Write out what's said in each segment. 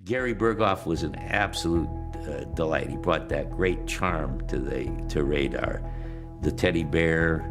Gary Burghoff was an absolute delight. He brought that great charm to Radar. The teddy bear,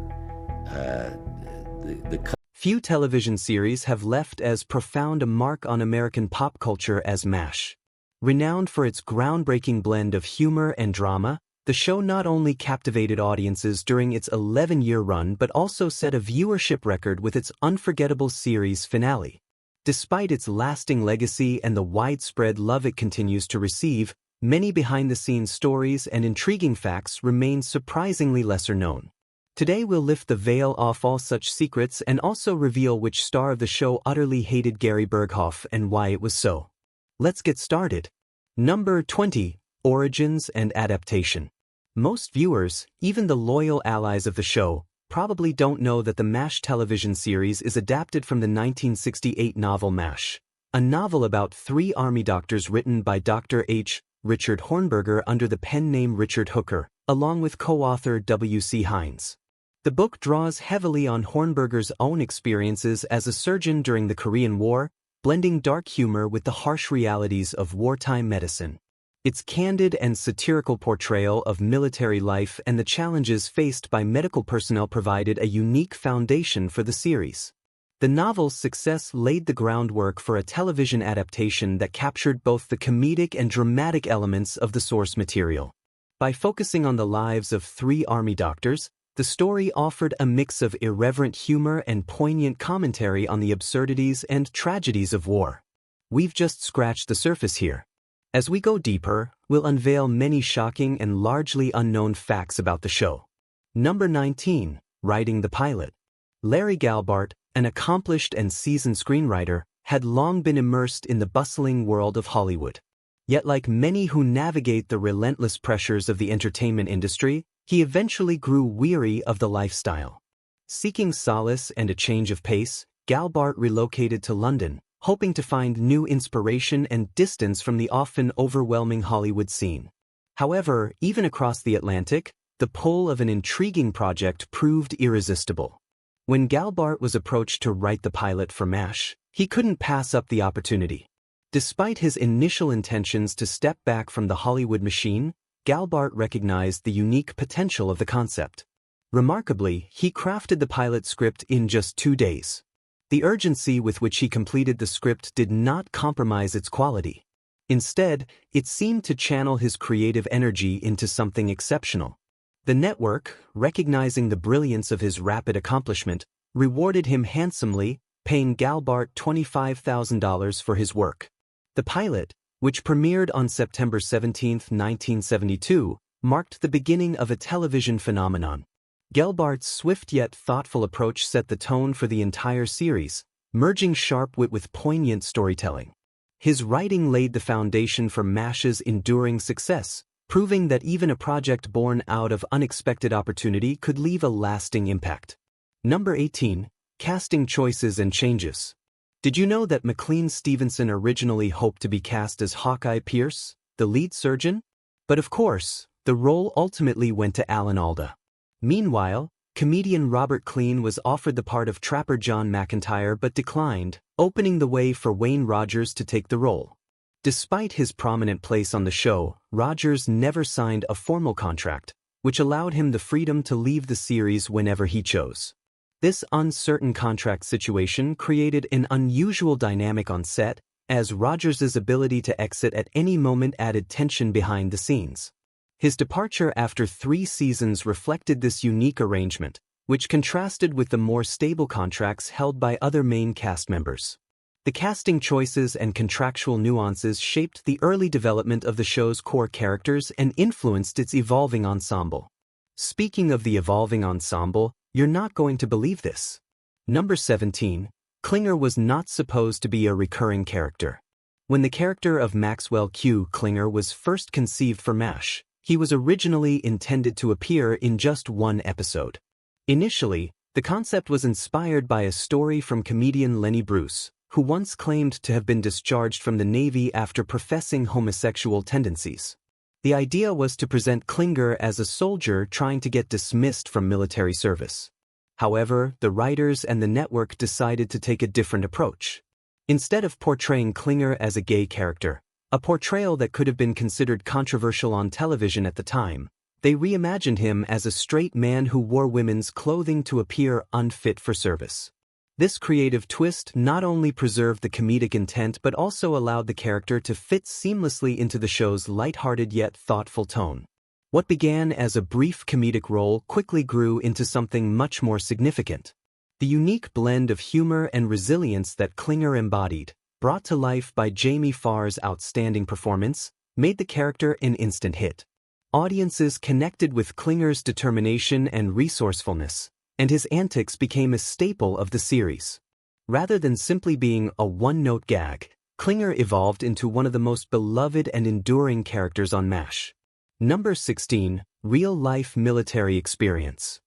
the Few television series have left as profound a mark on American pop culture as MASH. Renowned for its groundbreaking blend of humor and drama, the show not only captivated audiences during its 11-year run but also set a viewership record with its unforgettable series finale. Despite its lasting legacy and the widespread love it continues to receive, many behind-the-scenes stories and intriguing facts remain surprisingly lesser known. Today we'll lift the veil off all such secrets and also reveal which star of the show utterly hated Gary Burghoff and why it was so. Let's get started. Number 20. Origins and Adaptation. Most viewers, even the loyal allies of the show, probably don't know that the MASH television series is adapted from the 1968 novel MASH, a novel about 3 army doctors written by Dr. H. Richard Hornberger under the pen name Richard Hooker, along with co-author W.C. Hines. The book draws heavily on Hornberger's own experiences as a surgeon during the Korean War, blending dark humor with the harsh realities of wartime medicine. Its candid and satirical portrayal of military life and the challenges faced by medical personnel provided a unique foundation for the series. The novel's success laid the groundwork for a television adaptation that captured both the comedic and dramatic elements of the source material. By focusing on the lives of 3 army doctors, the story offered a mix of irreverent humor and poignant commentary on the absurdities and tragedies of war. We've just scratched the surface here. As we go deeper, we'll unveil many shocking and largely unknown facts about the show. Number 19. Writing the pilot. Larry Galbart, an accomplished and seasoned screenwriter, had long been immersed in the bustling world of Hollywood. Yet like many who navigate the relentless pressures of the entertainment industry, he eventually grew weary of the lifestyle. Seeking solace and a change of pace, Galbart relocated to London, hoping to find new inspiration and distance from the often overwhelming Hollywood scene. However, even across the Atlantic, the pull of an intriguing project proved irresistible. When Galbart was approached to write the pilot for MASH, he couldn't pass up the opportunity. Despite his initial intentions to step back from the Hollywood machine, Galbart recognized the unique potential of the concept. Remarkably, he crafted the pilot script in just 2 days. The urgency with which he completed the script did not compromise its quality. Instead, it seemed to channel his creative energy into something exceptional. The network, recognizing the brilliance of his rapid accomplishment, rewarded him handsomely, paying Galbart $25,000 for his work. The pilot, which premiered on September 17, 1972, marked the beginning of a television phenomenon. Galbart's swift yet thoughtful approach set the tone for the entire series, merging sharp wit with poignant storytelling. His writing laid the foundation for MASH's enduring success, proving that even a project born out of unexpected opportunity could leave a lasting impact. Number 18. Casting Choices and Changes. Did you know that McLean Stevenson originally hoped to be cast as Hawkeye Pierce, the lead surgeon? But of course, the role ultimately went to Alan Alda. Meanwhile, comedian Robert Klein was offered the part of Trapper John McIntyre but declined, opening the way for Wayne Rogers to take the role. Despite his prominent place on the show, Rogers never signed a formal contract, which allowed him the freedom to leave the series whenever he chose. This uncertain contract situation created an unusual dynamic on set, as Rogers' ability to exit at any moment added tension behind the scenes. His departure after 3 seasons reflected this unique arrangement, which contrasted with the more stable contracts held by other main cast members. The casting choices and contractual nuances shaped the early development of the show's core characters and influenced its evolving ensemble. Speaking of the evolving ensemble, you're not going to believe this. Number 17. Klinger was not supposed to be a recurring character. When the character of Maxwell Q. Klinger was first conceived for MASH, he was originally intended to appear in just 1 episode. Initially, the concept was inspired by a story from comedian Lenny Bruce, who once claimed to have been discharged from the Navy after professing homosexual tendencies. The idea was to present Klinger as a soldier trying to get dismissed from military service. However, the writers and the network decided to take a different approach. Instead of portraying Klinger as a gay character, A portrayal that could have been considered controversial on television at the time. They reimagined him as a straight man who wore women's clothing to appear unfit for service. This creative twist not only preserved the comedic intent but also allowed the character to fit seamlessly into the show's lighthearted yet thoughtful tone. What began as a brief comedic role quickly grew into something much more significant. The unique blend of humor and resilience that Klinger embodied, brought to life by Jamie Farr's outstanding performance, made the character an instant hit. Audiences connected with Klinger's determination and resourcefulness, and his antics became a staple of the series. Rather than simply being a one-note gag, Klinger evolved into one of the most beloved and enduring characters on MASH. Number 16. Real-life military experience.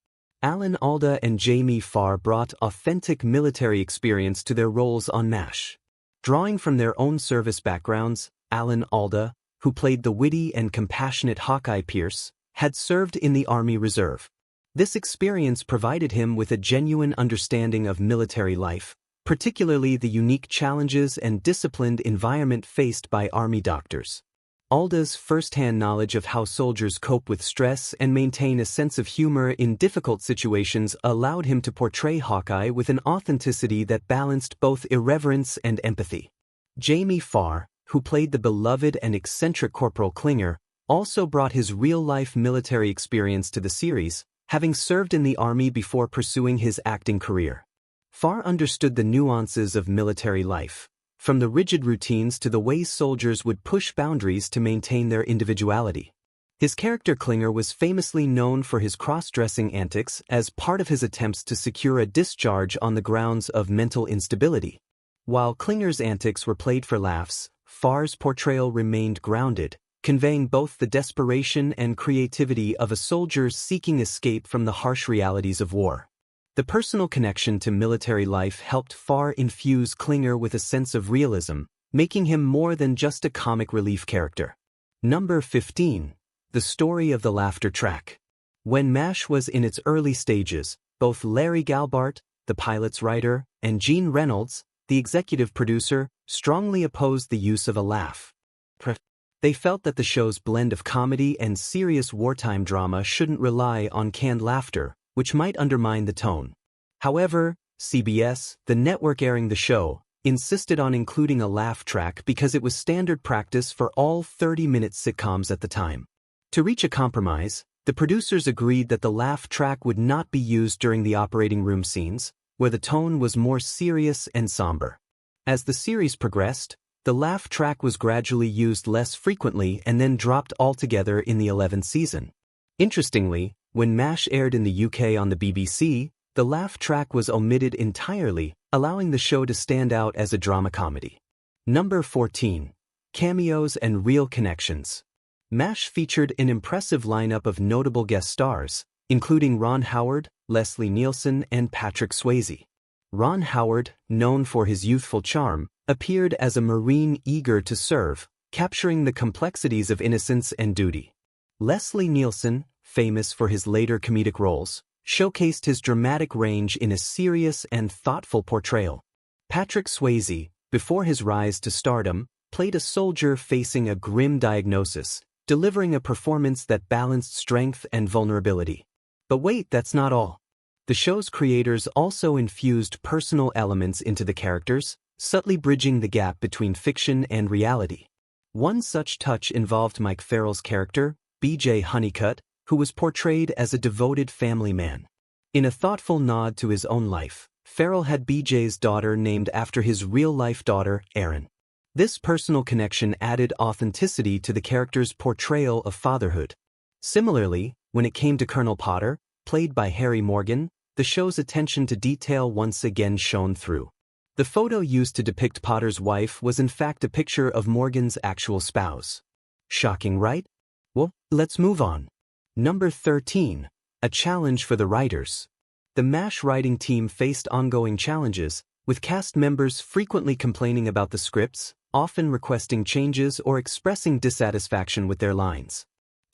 Alan Alda and Jamie Farr brought authentic military experience to their roles on MASH. Drawing from their own service backgrounds, Alan Alda, who played the witty and compassionate Hawkeye Pierce, had served in the Army Reserve. This experience provided him with a genuine understanding of military life, particularly the unique challenges and disciplined environment faced by Army doctors. Alda's first-hand knowledge of how soldiers cope with stress and maintain a sense of humor in difficult situations allowed him to portray Hawkeye with an authenticity that balanced both irreverence and empathy. Jamie Farr, who played the beloved and eccentric Corporal Klinger, also brought his real-life military experience to the series, having served in the Army before pursuing his acting career. Farr understood the nuances of military life, from the rigid routines to the ways soldiers would push boundaries to maintain their individuality. His character Klinger was famously known for his cross-dressing antics as part of his attempts to secure a discharge on the grounds of mental instability. While Klinger's antics were played for laughs, Farr's portrayal remained grounded, conveying both the desperation and creativity of a soldier seeking escape from the harsh realities of war. The personal connection to military life helped Farr infuse Klinger with a sense of realism, making him more than just a comic relief character. Number 15. The story of the laughter track. When MASH was in its early stages, both Larry Galbart, the pilot's writer, and Gene Reynolds, the executive producer, strongly opposed the use of a laugh. They felt that the show's blend of comedy and serious wartime drama shouldn't rely on canned laughter, which might undermine the tone. However, CBS, the network airing the show, insisted on including a laugh track because it was standard practice for all 30-minute sitcoms at the time. To reach a compromise, the producers agreed that the laugh track would not be used during the operating room scenes, where the tone was more serious and somber. As the series progressed, the laugh track was gradually used less frequently and then dropped altogether in the 11th season. Interestingly, when MASH aired in the UK on the BBC, the laugh track was omitted entirely, allowing the show to stand out as a drama comedy. Number 14. Cameos and real connections. MASH featured an impressive lineup of notable guest stars, including Ron Howard, Leslie Nielsen, and Patrick Swayze. Ron Howard, known for his youthful charm, appeared as a Marine eager to serve, capturing the complexities of innocence and duty. Leslie Nielsen, famous for his later comedic roles, showcased his dramatic range in a serious and thoughtful portrayal. Patrick Swayze, before his rise to stardom, played a soldier facing a grim diagnosis, delivering a performance that balanced strength and vulnerability. But wait, that's not all. The show's creators also infused personal elements into the characters, subtly bridging the gap between fiction and reality. One such touch involved Mike Farrell's character, B.J. Honeycutt, who was portrayed as a devoted family man. In a thoughtful nod to his own life, Farrell had B.J.'s daughter named after his real-life daughter, Erin. This personal connection added authenticity to the character's portrayal of fatherhood. Similarly, when it came to Colonel Potter, played by Harry Morgan, the show's attention to detail once again shone through. The photo used to depict Potter's wife was in fact a picture of Morgan's actual spouse. Shocking, right? Well, let's move on. Number 13. A challenge for the writers. The MASH writing team faced ongoing challenges, with cast members frequently complaining about the scripts, often requesting changes or expressing dissatisfaction with their lines.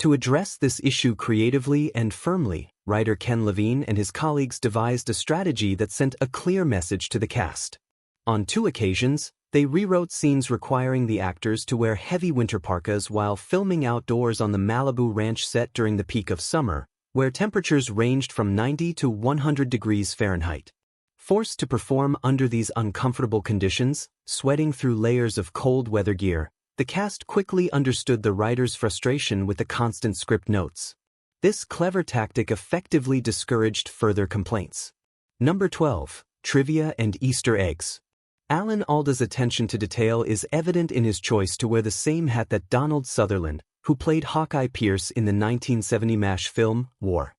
To address this issue creatively and firmly, writer Ken Levine and his colleagues devised a strategy that sent a clear message to the cast. On 2 occasions, They rewrote scenes requiring the actors to wear heavy winter parkas while filming outdoors on the Malibu ranch set during the peak of summer, where temperatures ranged from 90 to 100 degrees Fahrenheit. Forced to perform under these uncomfortable conditions, sweating through layers of cold weather gear, the cast quickly understood the writers' frustration with the constant script notes. This clever tactic effectively discouraged further complaints. Number 12. Trivia and Easter eggs. Alan Alda's attention to detail is evident in his choice to wear the same hat that Donald Sutherland, who played Hawkeye Pierce in the 1970 MASH film, wore.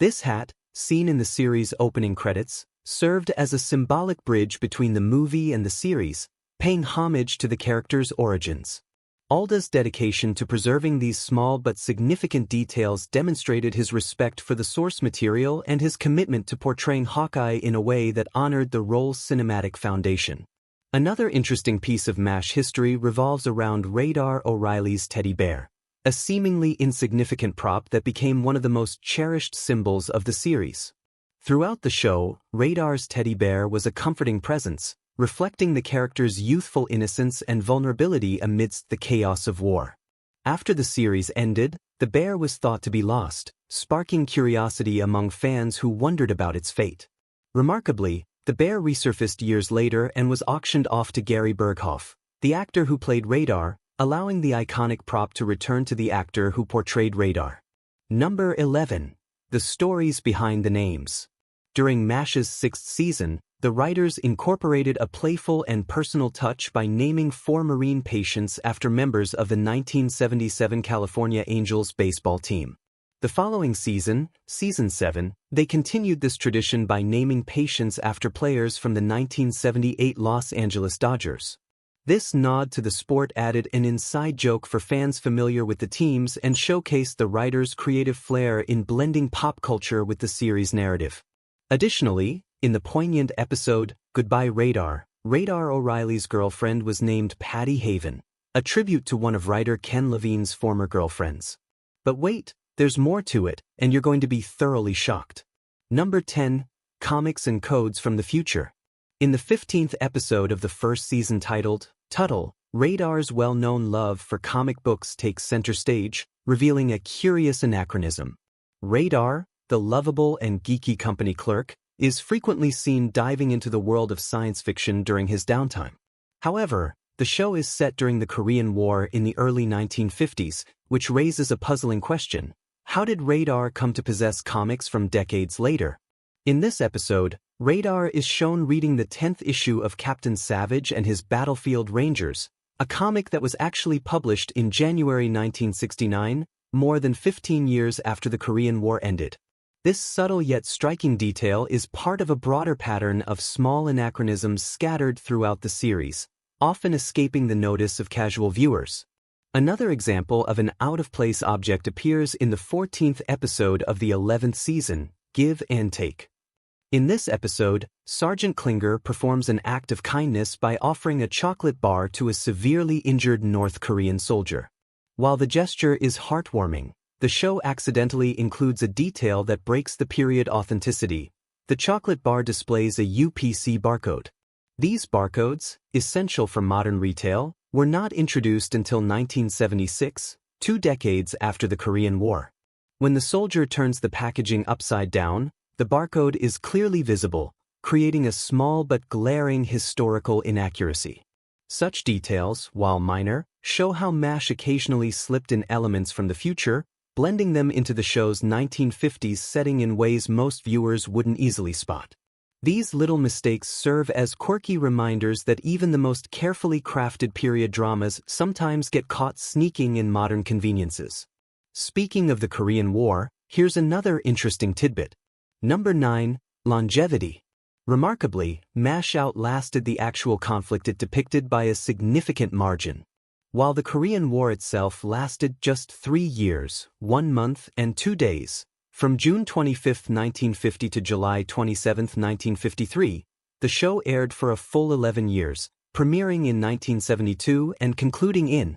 This hat, seen in the series' opening credits, served as a symbolic bridge between the movie and the series, paying homage to the character's origins. Alda's dedication to preserving these small but significant details demonstrated his respect for the source material and his commitment to portraying Hawkeye in a way that honored the role's cinematic foundation. Another interesting piece of MASH history revolves around Radar O'Reilly's teddy bear, a seemingly insignificant prop that became one of the most cherished symbols of the series. Throughout the show, Radar's teddy bear was a comforting presence, reflecting the character's youthful innocence and vulnerability amidst the chaos of war. After the series ended, the bear was thought to be lost, sparking curiosity among fans who wondered about its fate. Remarkably, the bear resurfaced years later and was auctioned off to Gary Burghoff, the actor who played Radar, allowing the iconic prop to return to the actor who portrayed Radar. Number 11. The stories behind the names. During MASH's 6th season, the writers incorporated a playful and personal touch by naming 4 Marine patients after members of the 1977 California Angels baseball team. The following season, Season 7, they continued this tradition by naming patients after players from the 1978 Los Angeles Dodgers. This nod to the sport added an inside joke for fans familiar with the teams and showcased the writers' creative flair in blending pop culture with the series' narrative. Additionally, in the poignant episode, Goodbye Radar, Radar O'Reilly's girlfriend was named Patty Haven, a tribute to one of writer Ken Levine's former girlfriends. But wait, there's more to it, and you're going to be thoroughly shocked. Number 10. Comics and Codes from the Future. In the 15th episode of the first season titled, Tuttle, Radar's well-known love for comic books takes center stage, revealing a curious anachronism. Radar, the lovable and geeky company clerk, is frequently seen diving into the world of science fiction during his downtime. However, the show is set during the Korean War in the early 1950s, which raises a puzzling question. How did Radar come to possess comics from decades later? In this episode, Radar is shown reading the 10th issue of Captain Savage and His Battlefield Rangers, a comic that was actually published in January 1969, more than 15 years after the Korean War ended. This subtle yet striking detail is part of a broader pattern of small anachronisms scattered throughout the series, often escaping the notice of casual viewers. Another example of an out-of-place object appears in the 14th episode of the 11th season, Give and Take. In this episode, Sergeant Klinger performs an act of kindness by offering a chocolate bar to a severely injured North Korean soldier. While the gesture is heartwarming, the show accidentally includes a detail that breaks the period authenticity. The chocolate bar displays a UPC barcode. These barcodes, essential for modern retail, were not introduced until 1976, 2 decades after the Korean War. When the soldier turns the packaging upside down, the barcode is clearly visible, creating a small but glaring historical inaccuracy. Such details, while minor, show how MASH occasionally slipped in elements from the future, blending them into the show's 1950s setting in ways most viewers wouldn't easily spot. These little mistakes serve as quirky reminders that even the most carefully crafted period dramas sometimes get caught sneaking in modern conveniences. Speaking of the Korean War, here's another interesting tidbit. Number 9. Longevity. Remarkably, MASH outlasted the actual conflict it depicted by a significant margin. While the Korean War itself lasted just 3 years, 1 month, and 2 days, from June 25, 1950 to July 27, 1953, the show aired for a full 11 years, premiering in 1972 and concluding in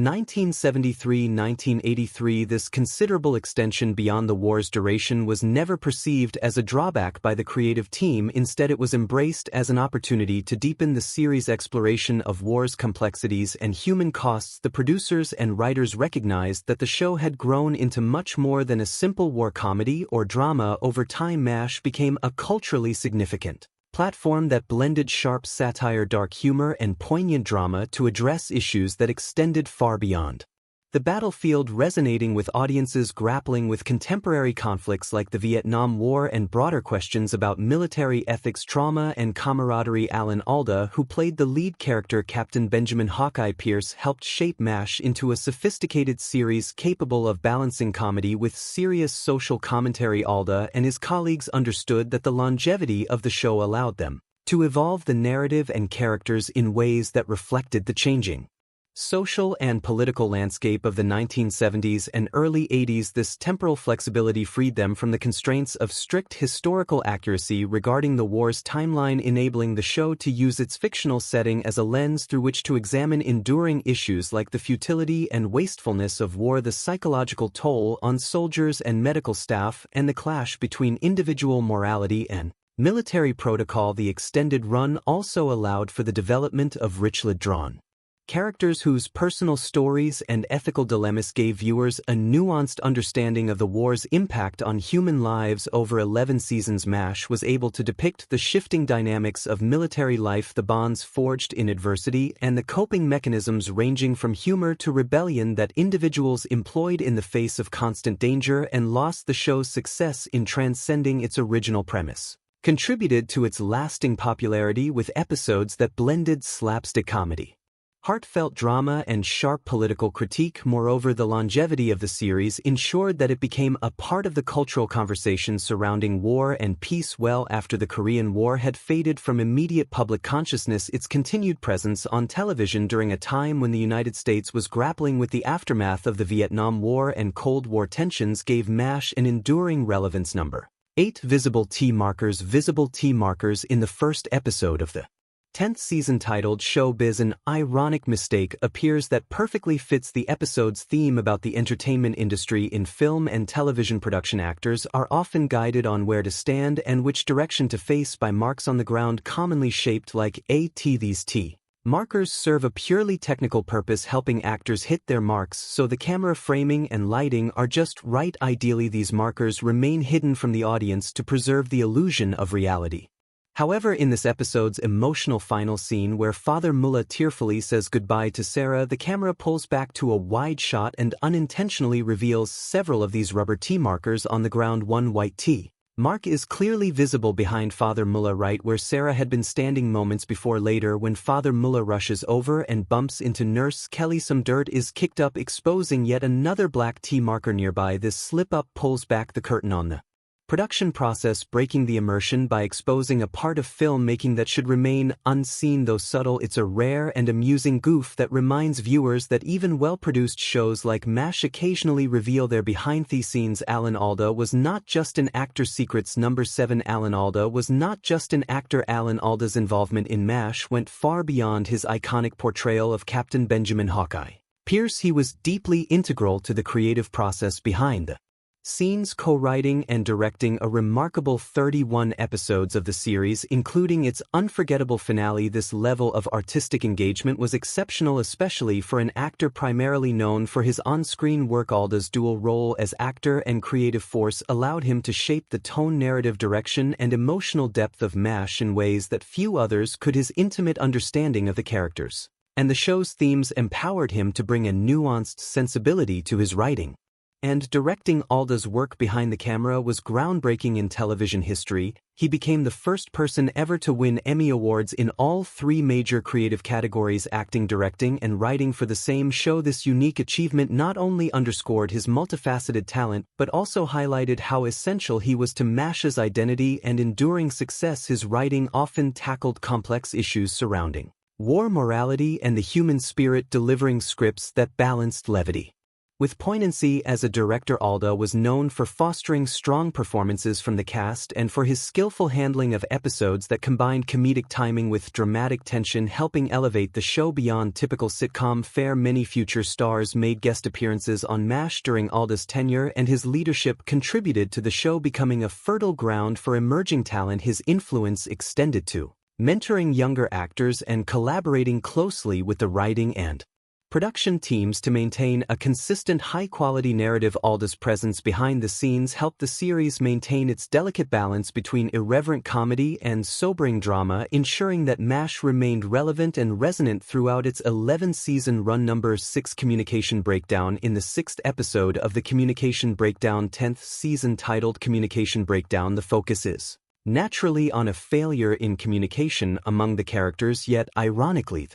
1973–1983. This considerable extension beyond the war's duration was never perceived as a drawback by the creative team. Instead, it was embraced as an opportunity to deepen the series' exploration of war's complexities and human costs. The producers and writers recognized that the show had grown into much more than a simple war comedy or drama. Over time, MASH became a culturally significant platform that blended sharp satire, dark humor, and poignant drama to address issues that extended far beyond the battlefield, resonating with audiences grappling with contemporary conflicts like the Vietnam War and broader questions about military ethics, trauma, and camaraderie. Alan Alda, who played the lead character Captain Benjamin Hawkeye Pierce, helped shape MASH into a sophisticated series capable of balancing comedy with serious social commentary. Alda and his colleagues understood that the longevity of the show allowed them to evolve the narrative and characters in ways that reflected the changing social and political landscape of the 1970s and early 80s. This temporal flexibility freed them from the constraints of strict historical accuracy regarding the war's timeline, enabling the show to use its fictional setting as a lens through which to examine enduring issues like the futility and wastefulness of war, the psychological toll on soldiers and medical staff, and the clash between individual morality and military protocol. The extended run also allowed for the development of richly drawn characters whose personal stories and ethical dilemmas gave viewers a nuanced understanding of the war's impact on human lives. Over 11 seasons, MASH was able to depict the shifting dynamics of military life, the bonds forged in adversity, and the coping mechanisms ranging from humor to rebellion that individuals employed in the face of constant danger and loss. The show's success in transcending its original premise contributed to its lasting popularity, with episodes that blended slapstick comedy, heartfelt drama, and sharp political critique. Moreover, the longevity of the series ensured that it became a part of the cultural conversation surrounding war and peace. Well after the Korean War had faded from immediate public consciousness, its continued presence on television during a time when the United States was grappling with the aftermath of the Vietnam War and Cold War tensions gave MASH an enduring relevance. Number 8. Visible T markers. Visible T markers in the first episode of the 10th season, titled Showbiz, an ironic mistake appears that perfectly fits the episode's theme about the entertainment industry. In film and television production, actors are often guided on where to stand and which direction to face by marks on the ground, commonly shaped like a T. These T markers serve a purely technical purpose, helping actors hit their marks so the camera framing and lighting are just right. Ideally, these markers remain hidden from the audience to preserve the illusion of reality. However, in this episode's emotional final scene where Father Mullah tearfully says goodbye to Sarah, the camera pulls back to a wide shot and unintentionally reveals several of these rubber T markers on the ground. One white T mark is clearly visible behind Father Mullah, right where Sarah had been standing moments before. Later, when Father Mullah rushes over and bumps into Nurse Kelly, some dirt is kicked up, exposing yet another black T marker nearby. This slip-up pulls back the curtain on the production process, breaking the immersion by exposing a part of filmmaking that should remain unseen. Though subtle, it's a rare and amusing goof that reminds viewers that even well-produced shows like MASH occasionally reveal their behind-the-scenes. Alan Alda was not just an actor. Secrets. Number 7. Alan Alda was not just an actor. Alan Alda's involvement in MASH went far beyond his iconic portrayal of Captain Benjamin Hawkeye Pierce. He was deeply integral to the creative process behind the scenes, co-writing and directing a remarkable 31 episodes of the series, including its unforgettable finale. This level of artistic engagement was exceptional, especially for an actor primarily known for his on-screen work. Alda's dual role as actor and creative force allowed him to shape the tone, narrative direction, and emotional depth of MASH in ways that few others could. His intimate understanding of the characters and the show's themes empowered him to bring a nuanced sensibility to his writing and directing. Alda's work behind the camera was groundbreaking in television history. He became the first person ever to win Emmy Awards in all 3 major creative categories: acting, directing, and writing for the same show. This unique achievement not only underscored his multifaceted talent, but also highlighted how essential he was to MASH's identity and enduring success. His writing often tackled complex issues surrounding war, morality, and the human spirit, delivering scripts that balanced levity With poignancy as a director, Alda was known for fostering strong performances from the cast and for his skillful handling of episodes that combined comedic timing with dramatic tension, helping elevate the show beyond typical sitcom fare. Many future stars made guest appearances on MASH during Alda's tenure, and his leadership contributed to the show becoming a fertile ground for emerging talent. His influence extended to mentoring younger actors and collaborating closely with the writing and production teams to maintain a consistent high-quality narrative. Alda's presence behind the scenes helped the series maintain its delicate balance between irreverent comedy and sobering drama, ensuring that MASH remained relevant and resonant throughout its 11-season run. Number 6. Communication Breakdown. In the 6th episode of the Communication Breakdown 10th season, titled Communication Breakdown, the focus is naturally on a failure in communication among the characters, yet ironically,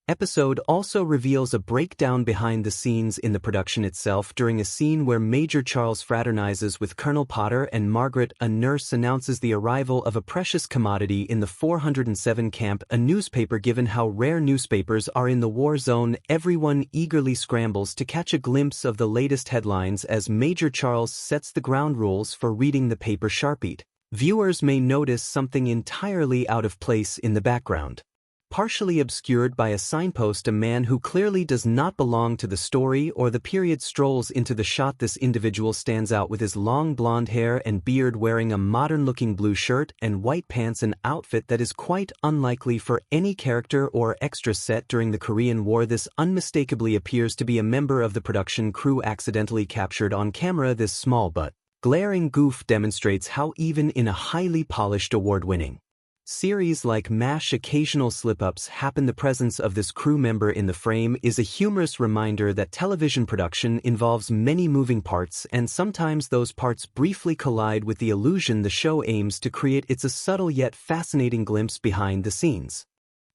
episode also reveals a breakdown behind the scenes in the production itself. During a scene where Major Charles fraternizes with Colonel Potter and Margaret, a nurse announces the arrival of a precious commodity in the 407 camp, a newspaper. Given how rare newspapers are in the war zone, everyone eagerly scrambles to catch a glimpse of the latest headlines as Major Charles sets the ground rules for reading the paper. Sharpied viewers may notice something entirely out of place in the background. Partially obscured by a signpost, a man who clearly does not belong to the story or the period strolls into the shot. This individual stands out with his long blonde hair and beard, wearing a modern-looking blue shirt and white pants, an outfit that is quite unlikely for any character or extra set during the Korean War. This unmistakably appears to be a member of the production crew accidentally captured on camera. This small but glaring goof demonstrates how even in a highly polished award-winning series like MASH, occasional slip-ups happen. The presence of this crew member in the frame is a humorous reminder that television production involves many moving parts, and sometimes those parts briefly collide with the illusion the show aims to create. It's a subtle yet fascinating glimpse behind the scenes,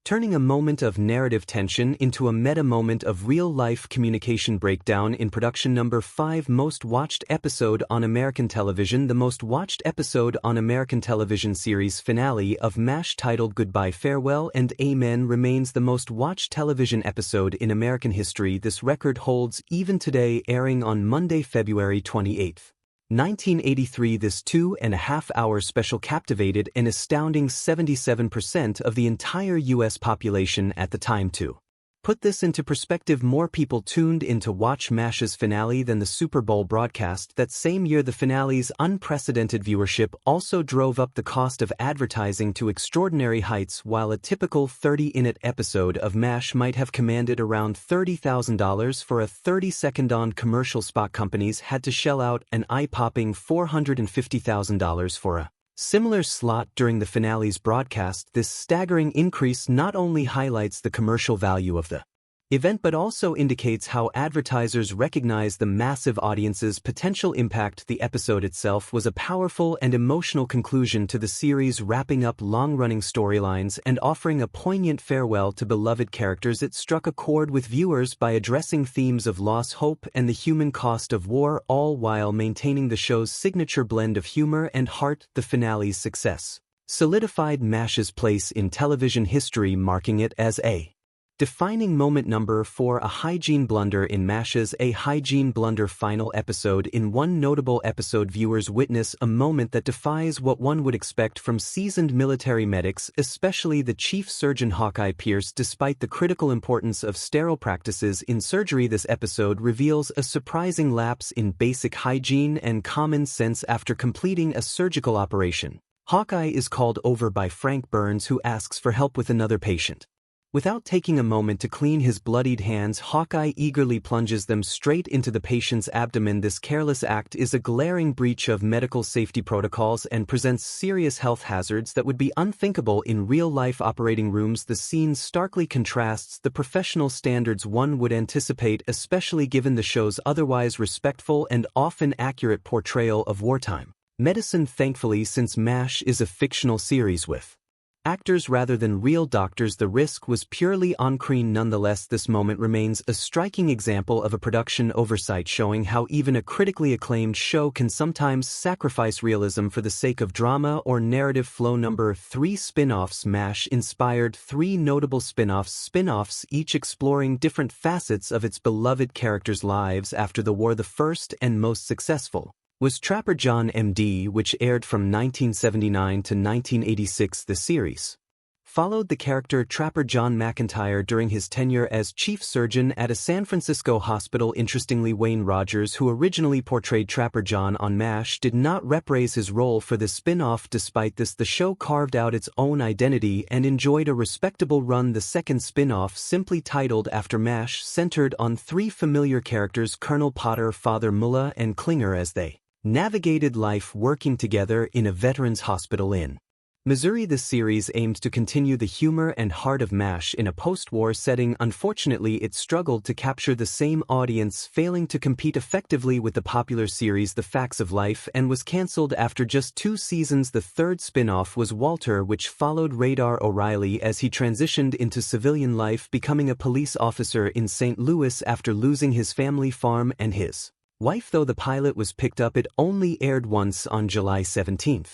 turning a moment of narrative tension into a meta moment of real-life communication breakdown. In production. Number 5. Most watched episode on American television. The most watched episode on American television series finale of MASH, titled Goodbye, Farewell, and Amen, remains the most watched television episode in American history. This record holds even today, airing on Monday, February 28, 1983. This 2.5-hour special captivated an astounding 77% of the entire U.S. population at the time. To put this into perspective, more people tuned in to watch MASH's finale than the Super Bowl broadcast that same year. The finale's unprecedented viewership also drove up the cost of advertising to extraordinary heights. While a typical 30-minute episode of MASH might have commanded around $30,000 for a 30-second on commercial spot, companies had to shell out an eye-popping $450,000 for a similar slot during the finale's broadcast. This staggering increase not only highlights the commercial value of the event but also indicates how advertisers recognize the massive audience's potential impact. The episode itself was a powerful and emotional conclusion to the series, wrapping up long-running storylines and offering a poignant farewell to beloved characters. It struck a chord with viewers by addressing themes of loss, hope, and the human cost of war, all while maintaining the show's signature blend of humor and heart. The finale's success solidified MASH's place in television history, marking it as a defining moment. Number 4. A hygiene blunder in MASH's A Hygiene Blunder final episode. In one notable episode, viewers witness a moment that defies what one would expect from seasoned military medics, especially the chief surgeon Hawkeye Pierce. Despite the critical importance of sterile practices in surgery, this episode reveals a surprising lapse in basic hygiene and common sense. After completing a surgical operation, Hawkeye is called over by Frank Burns, who asks for help with another patient. Without taking a moment to clean his bloodied hands, Hawkeye eagerly plunges them straight into the patient's abdomen. This careless act is a glaring breach of medical safety protocols and presents serious health hazards that would be unthinkable in real-life operating rooms. The scene starkly contrasts the professional standards one would anticipate, especially given the show's otherwise respectful and often accurate portrayal of wartime medicine. Thankfully, since MASH is a fictional series with actors rather than real doctors. The risk was purely on-screen. Nonetheless, this moment remains a striking example of a production oversight, showing how even a critically acclaimed show can sometimes sacrifice realism for the sake of drama or narrative flow. Number 3. Spin-offs. MASH inspired 3 notable spin-offs, each exploring different facets of its beloved characters' lives after the war. The first and most successful was Trapper John MD, which aired from 1979 to 1986. The series followed the character Trapper John McIntyre during his tenure as chief surgeon at a San Francisco hospital. Interestingly, Wayne Rogers, who originally portrayed Trapper John on MASH, did not reprise his role for this spin-off. Despite this, the show carved out its own identity and enjoyed a respectable run. The second spin-off, simply titled after MASH, centered on 3 familiar characters, Colonel Potter, Father Mullah, and Klinger, as they navigated life working together in a veterans hospital in Missouri. This series aimed to continue the humor and heart of MASH in a post-war setting. Unfortunately, it struggled to capture the same audience, failing to compete effectively with the popular series The Facts of Life, and was cancelled after just 2 seasons. The third spin-off was Walter, which followed Radar O'Reilly as he transitioned into civilian life, becoming a police officer in St. Louis after losing his family farm and his wife. Though the pilot was picked up, it only aired once on July 17,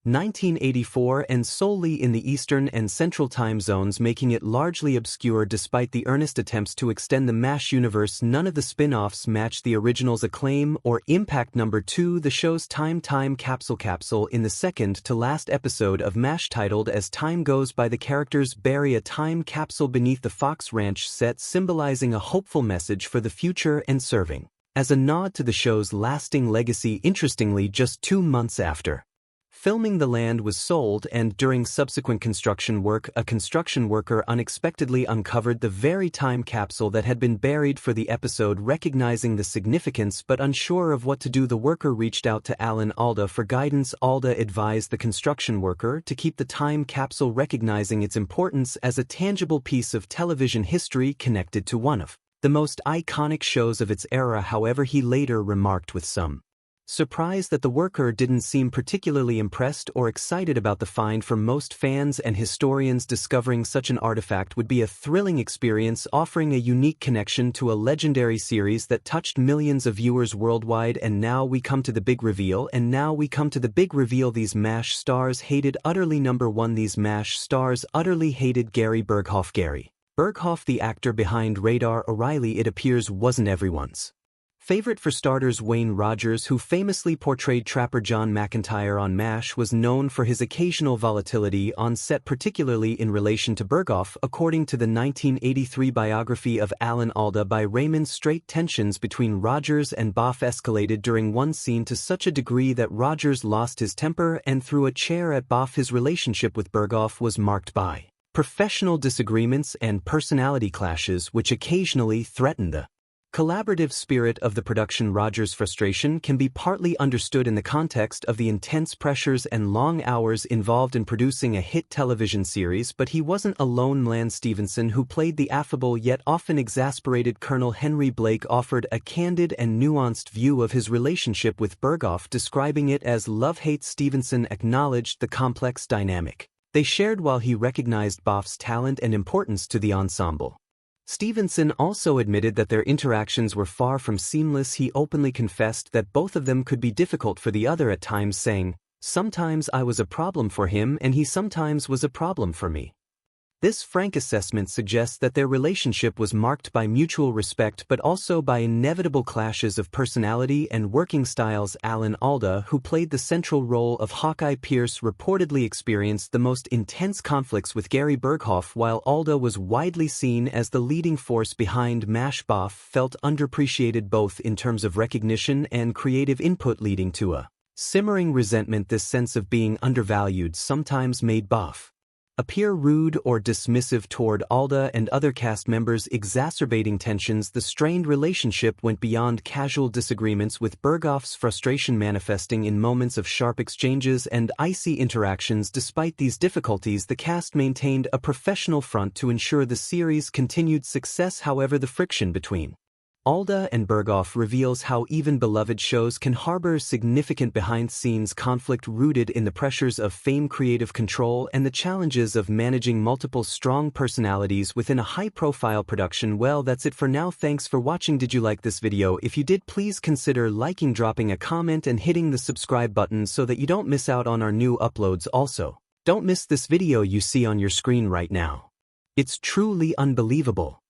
1984, and solely in the Eastern and Central time zones, making it largely obscure. Despite the earnest attempts to extend the MASH universe, none of the spin-offs matched the original's acclaim or impact. Number 2. The show's time capsule. In the second to last episode of MASH, titled As Time Goes By, the characters bury a time capsule beneath the Fox Ranch set, symbolizing a hopeful message for the future and serving as a nod to the show's lasting legacy. Interestingly, just 2 months after filming, the land was sold, and during subsequent construction work, a construction worker unexpectedly uncovered the very time capsule that had been buried for the episode. Recognizing the significance but unsure of what to do, the worker reached out to Alan Alda for guidance. Alda advised the construction worker to keep the time capsule, recognizing its importance as a tangible piece of television history connected to one of the most iconic shows of its era. However, he later remarked with some surprise that the worker didn't seem particularly impressed or excited about the find. For most fans and historians, discovering such an artifact would be a thrilling experience, offering a unique connection to a legendary series that touched millions of viewers worldwide. And now we come to the big reveal. These MASH stars hated utterly. Number 1. These MASH stars utterly hated Gary Burghoff. Gary Burghoff, the actor behind Radar O'Reilly, it appears, wasn't everyone's favorite. For starters, Wayne Rogers, who famously portrayed Trapper John McIntyre on MASH, was known for his occasional volatility on set, particularly in relation to Burghoff. According to the 1983 biography of Alan Alda by Raymond Strait, tensions between Rogers and Boff escalated during one scene to such a degree that Rogers lost his temper and threw a chair at Boff. His relationship with Burghoff was marked by professional disagreements and personality clashes, which occasionally threatened the collaborative spirit of the production. Rogers' frustration can be partly understood in the context of the intense pressures and long hours involved in producing a hit television series, but he wasn't alone. Lance Stevenson, who played the affable yet often exasperated Colonel Henry Blake, offered a candid and nuanced view of his relationship with Burghoff, describing it as love-hate. Stevenson acknowledged the complex dynamic they shared while he recognized Boff's talent and importance to the ensemble. Stevenson also admitted that their interactions were far from seamless. He openly confessed that both of them could be difficult for the other at times, saying, "Sometimes I was a problem for him and he sometimes was a problem for me." This frank assessment suggests that their relationship was marked by mutual respect but also by inevitable clashes of personality and working styles. Alan Alda, who played the central role of Hawkeye Pierce, reportedly experienced the most intense conflicts with Gary Burghoff. While Alda was widely seen as the leading force behind MASH, Boff felt underappreciated both in terms of recognition and creative input, leading to a simmering resentment. This sense of being undervalued sometimes made Boff appear rude or dismissive toward Alda and other cast members, exacerbating tensions. The strained relationship went beyond casual disagreements, with Burghoff's frustration manifesting in moments of sharp exchanges and icy interactions. Despite these difficulties, the cast maintained a professional front to ensure the series' continued success. However, the friction between Alda and Burghoff reveals how even beloved shows can harbor significant behind-scenes conflict rooted in the pressures of fame, creative control, and the challenges of managing multiple strong personalities within a high-profile production. Well, that's it for now. Thanks for watching. Did you like this video? If you did, please consider liking, dropping a comment, and hitting the subscribe button so that you don't miss out on our new uploads. Also, don't miss this video you see on your screen right now. It's truly unbelievable.